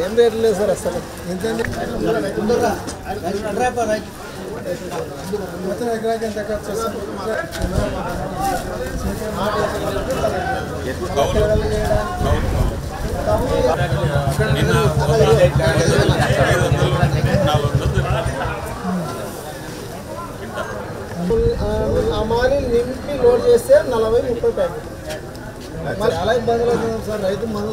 ఏం రేట్ లేదు సార్ అసలు ఎంతండి మొత్తం ఎకరాకి ఎంత ఖర్చు ఆ మాలి నింపి లోడ్ చేస్తే 40-30 ప్యాకెట్ మరి అలా ఇబ్బందులు అవుతున్నాం సార్ రైతు మందు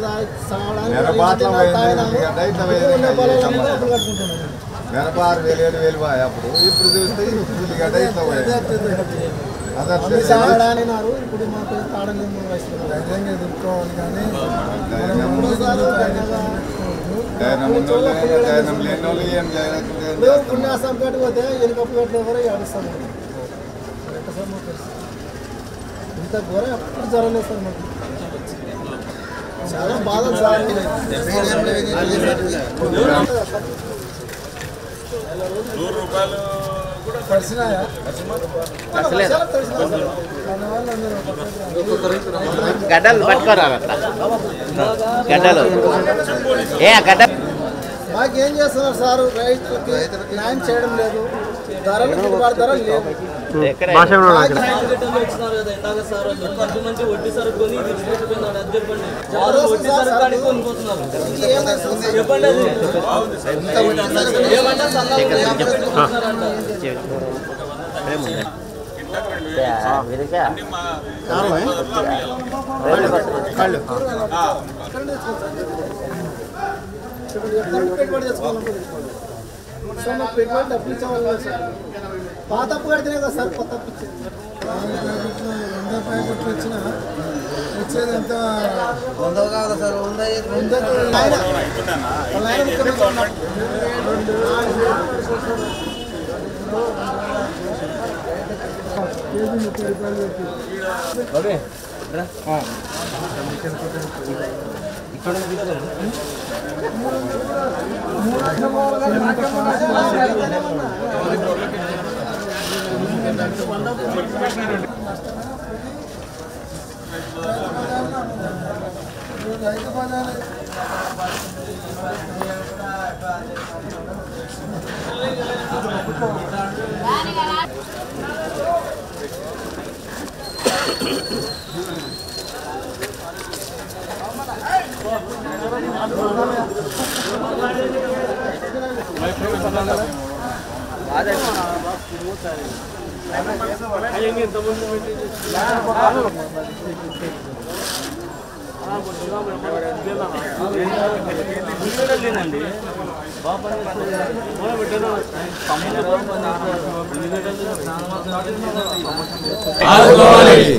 అప్పుడు ఇప్పుడు చూస్తే తాగడానిన్నారు ఇప్పుడు మాకు తాడలేము ధైర్యంగా ఎదుర్కోవాలి కానీ పుణ్యాసం కట్టుకోతే ఎన్నికప్పు కట్టిన ఎవరో ఏడుస్తాము ఇంత ఘోరం ఎప్పుడు జరగలేదు సార్ మాకు చాలా బాధ సార్ కలిసినాయా గడ్డలు పట్టుకోరా గడ్డలు మాకేం చేస్తున్నారు సార్ రైతులకి న్యాయం చేయడం లేదు ధరలు ధరలు లేవు పెట్టుబడి తెచ్చుకోవాలనుకుంటున్నాను సార్ మాకు పెట్టుబడి డబ్బులు ఇచ్చేవాళ్ళు సార్ పాత అప్పు కడితేనే కదా సార్ కొత్త అప్పు ఇచ్చేది 100 ప్యాకెట్లు వచ్చినా వచ్చేది ఎంత 100 కాదు సార్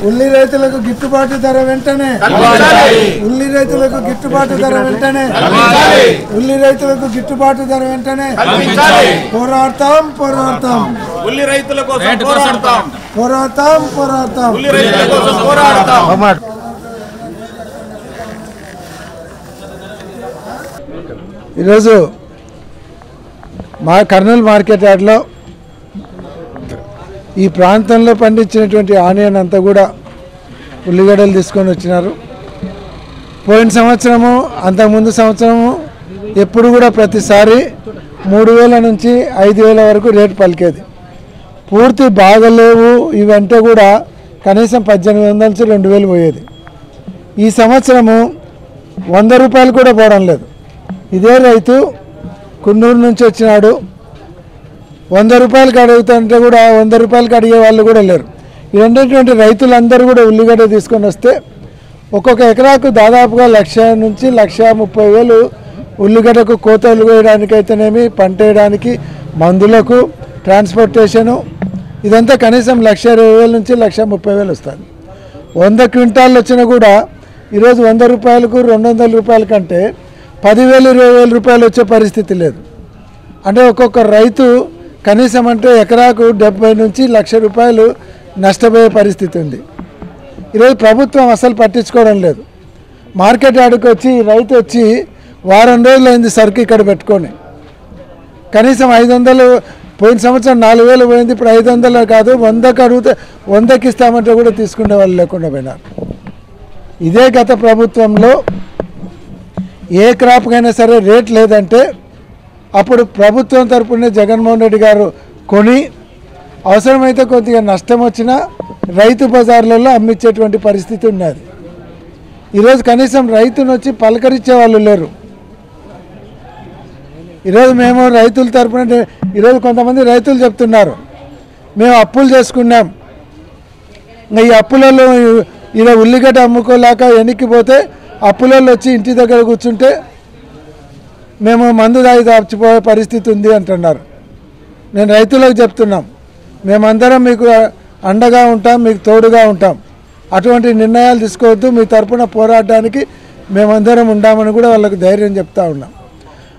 ఉల్లి రైతులకు గిట్టుబాటు ధర వెంటనే ఉల్లి రైతులకు గిట్టుబాటు ధర వెంటనే ఉల్లి రైతులకు గిట్టుబాటు ధర వెంటనే పోరాడతాం పోరాడతాం ఉల్లి రైతుల కోసం పోరాడతాం పోరాడతాం పోరాడతాం ఉల్లి రైతుల కోసం పోరాడతాం. ఈరోజు మా కర్నూలు మార్కెట్ యార్డ్లో ఈ ప్రాంతంలో పండించినటువంటి ఆనియన్ అంతా కూడా ఉల్లిగడ్డలు తీసుకొని వచ్చినారు. పోయిన సంవత్సరము అంతకుముందు సంవత్సరము ఎప్పుడు కూడా ప్రతిసారి 3000 నుంచి 5000 వరకు రేటు పలికేది. పూర్తి బాగలేవు ఇవంటే కూడా కనీసం 1800 నుంచి 2000 పోయేది. ఈ సంవత్సరము 100 రూపాయలు కూడా పోవడం లేదు. ఇదే రైతు కున్నూరు నుంచి వచ్చినాడు. 100 రూపాయలకి అడుగుతుంటే కూడా 100 రూపాయలకి అడిగే వాళ్ళు కూడా లేరు. ఇలాంటి రైతులందరూ కూడా ఉల్లిగడ్డ తీసుకొని వస్తే ఒక్కొక్క ఎకరాకు దాదాపుగా 1,00,000 నుంచి 1,30,000 ఉల్లిగడ్డకు కోతలు వేయడానికైతేనేమి, పంట వేయడానికి, మందులకు, ట్రాన్స్పోర్టేషను ఇదంతా కనీసం 1,20,000 నుంచి 1,30,000 వస్తుంది. 100 క్వింటాళ్ళు వచ్చినా కూడా ఈరోజు 100 రూపాయలకు 200 రూపాయల కంటే 10,000 20,000 రూపాయలు వచ్చే పరిస్థితి లేదు. అంటే ఒక్కొక్క రైతు కనీసం అంటే ఎకరాకు 70 నుంచి 1,00,000 రూపాయలు నష్టపోయే పరిస్థితి ఉంది. ఈరోజు ప్రభుత్వం అసలు పట్టించుకోవడం లేదు. మార్కెట్ యార్డుకి వచ్చి రైతు వచ్చి వారం రోజులైంది సరుకు ఇక్కడ పెట్టుకొని కనీసం 500 పోయిన సంవత్సరం 4,000 పోయింది. ఇప్పుడు 500 కాదు 100కి అడిగితే 100కి ఇస్తామంటే కూడా తీసుకునే వాళ్ళు లేకుండా పోయినారు. ఇదే గత ప్రభుత్వంలో ఏ క్రాప్కైనా సరే రేట్ లేదంటే అప్పుడు ప్రభుత్వం తరపునే జగన్మోహన్ రెడ్డి గారు కొని అవసరమైతే కొద్దిగా నష్టం వచ్చినా రైతు బజార్లలో అమ్మించేటువంటి పరిస్థితి ఉన్నది. ఈరోజు కనీసం రైతును వచ్చి పలకరించే వాళ్ళు లేరు. ఈరోజు మేము రైతుల తరపున ఈరోజు కొంతమంది రైతులు చెప్తున్నారు, మేము అప్పులు చేసుకున్నాం, ఈ అప్పులలో ఇలా ఉల్లిగడ్డ అమ్ముకోలేక వెనక్కిపోతే అప్పులలో వచ్చి ఇంటి దగ్గర కూర్చుంటే మేము మందు తాగి దాచిపోయే పరిస్థితి ఉంది అంటున్నారు. నేను రైతులకు చెప్తున్నాం, మేమందరం మీకు అండగా ఉంటాం, మీకు తోడుగా ఉంటాం, అటువంటి నిర్ణయాలు తీసుకోవద్దు, మీ తరపున పోరాడడానికి మేమందరం ఉంటామని కూడా వాళ్ళకు ధైర్యం చెప్తా ఉన్నాం.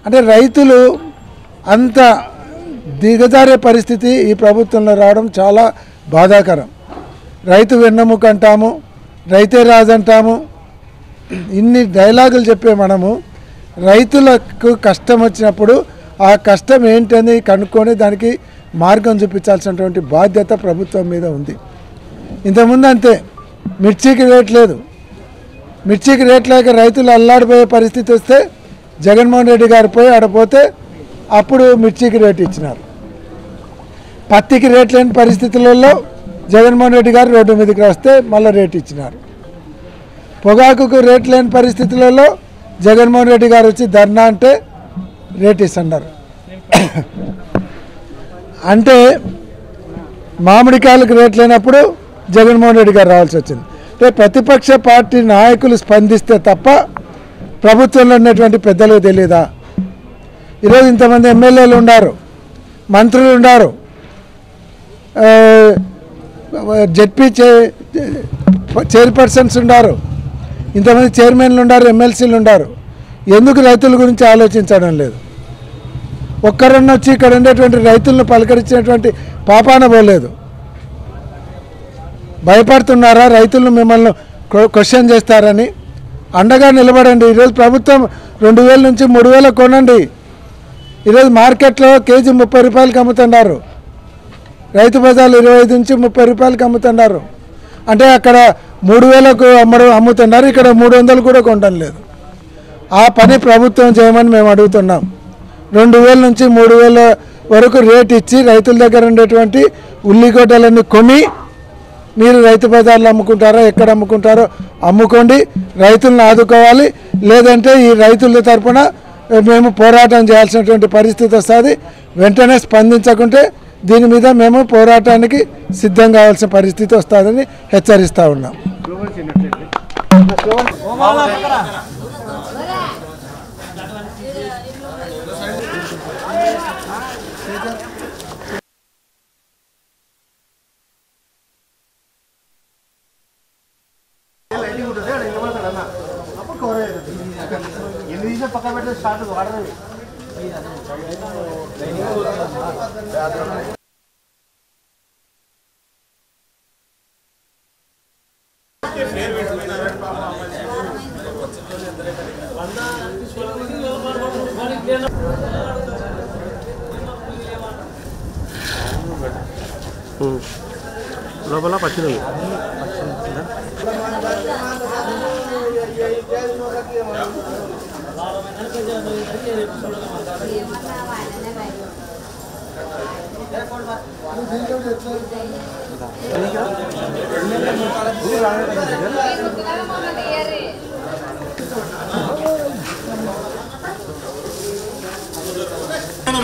అంటే రైతులు అంత దిగజారే పరిస్థితి ఈ ప్రభుత్వంలో రావడం చాలా బాధాకరం. రైతు వెన్నెముక అంటాము, రైతే రాజు అంటాము, ఇన్ని డైలాగులు చెప్పే మనము రైతులకు కష్టం వచ్చినప్పుడు ఆ కష్టం ఏంటని కనుక్కొని దానికి మార్గం చూపించాల్సినటువంటి బాధ్యత ప్రభుత్వం మీద ఉంది. ఇంతకుముందు అంతే, మిర్చికి రేట్ లేదు, మిర్చికి రేట్ లేక రైతులు అల్లాడిపోయే పరిస్థితి వస్తే జగన్మోహన్ రెడ్డి గారు పోయి ఆడపోతే అప్పుడు మిర్చికి రేట్ ఇచ్చినారు. పత్తికి రేట్ లేని పరిస్థితులలో జగన్మోహన్ రెడ్డి గారు రోడ్డు మీదకి వస్తే మళ్ళీ రేట్ ఇచ్చినారు. పొగాకుకు రేట్ లేని పరిస్థితులలో జగన్మోహన్ రెడ్డి గారు వచ్చి ధర్నా అంటే రేట్ ఇస్తున్నారు. అంటే మామిడికాయలకు రేట్ లేనప్పుడు జగన్మోహన్ రెడ్డి గారు రావాల్సి వచ్చింది. అంటే ప్రతిపక్ష పార్టీ నాయకులు స్పందిస్తే తప్ప ప్రభుత్వంలో ఉన్నటువంటి పెద్దలకు తెలియదా? ఈరోజు ఇంతమంది ఎమ్మెల్యేలు ఉన్నారు, మంత్రులు ఉన్నారు, జెడ్పీ చైర్పర్సన్స్ ఉన్నారు, ఇంతమంది చైర్మన్లు ఉన్నారు, ఎమ్మెల్సీలు ఉన్నారు. ఎందుకు రైతుల గురించి ఆలోచించడం లేదు? ఒక్కరన్నా వచ్చి ఇక్కడ ఉండేటువంటి రైతులను పలకరించినటువంటి పాపాన పోలేదు. భయపడుతున్నారా రైతులను మిమ్మల్ని క్వశ్చన్ చేస్తారని? అండగా నిలబడండి. ఈరోజు ప్రభుత్వం 2000 నుంచి 3000 కొనండి. ఈరోజు మార్కెట్లో కేజీ 30 రూపాయలకి అమ్ముతున్నారు, రైతు బజార్లు 25 నుంచి 30 రూపాయలకి అమ్ముతున్నారు. అంటే అక్కడ 3000కు అమ్ముతున్నారు, ఇక్కడ 300 కూడా కొనడం లేదు. ఆ పని ప్రభుత్వం చేయమని మేము అడుగుతున్నాం. 2000 నుంచి 3000 వరకు రేట్ ఇచ్చి రైతుల దగ్గర ఉండేటువంటి ఉల్లిగడ్డలన్నీ కొని మీరు రైతు బజార్లు అమ్ముకుంటారో ఎక్కడ అమ్ముకుంటారో అమ్ముకోండి, రైతులను ఆదుకోవాలి. లేదంటే ఈ రైతుల తరపున మేము పోరాటం చేయాల్సినటువంటి పరిస్థితి వస్తుంది. వెంటనే స్పందించకుంటే దీని మీద మేము పోరాటానికి సిద్ధం కావాల్సిన పరిస్థితి వస్తుందని హెచ్చరిస్తూ ఉన్నాం. లోపల పచ్చిది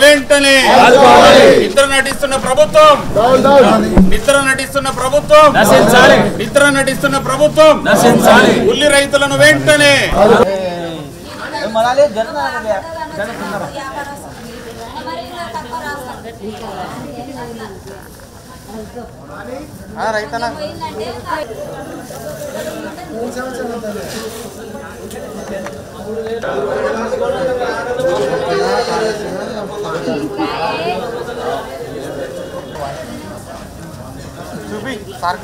వెంటనే నిద్ర నటిస్తున్న ప్రభుత్వం, నిద్ర నటిస్తున్న ప్రభుత్వం, నిద్ర నటిస్తున్న ప్రభుత్వం, ఉల్లి రైతులను వెంటనే రైతనా చూపి సార్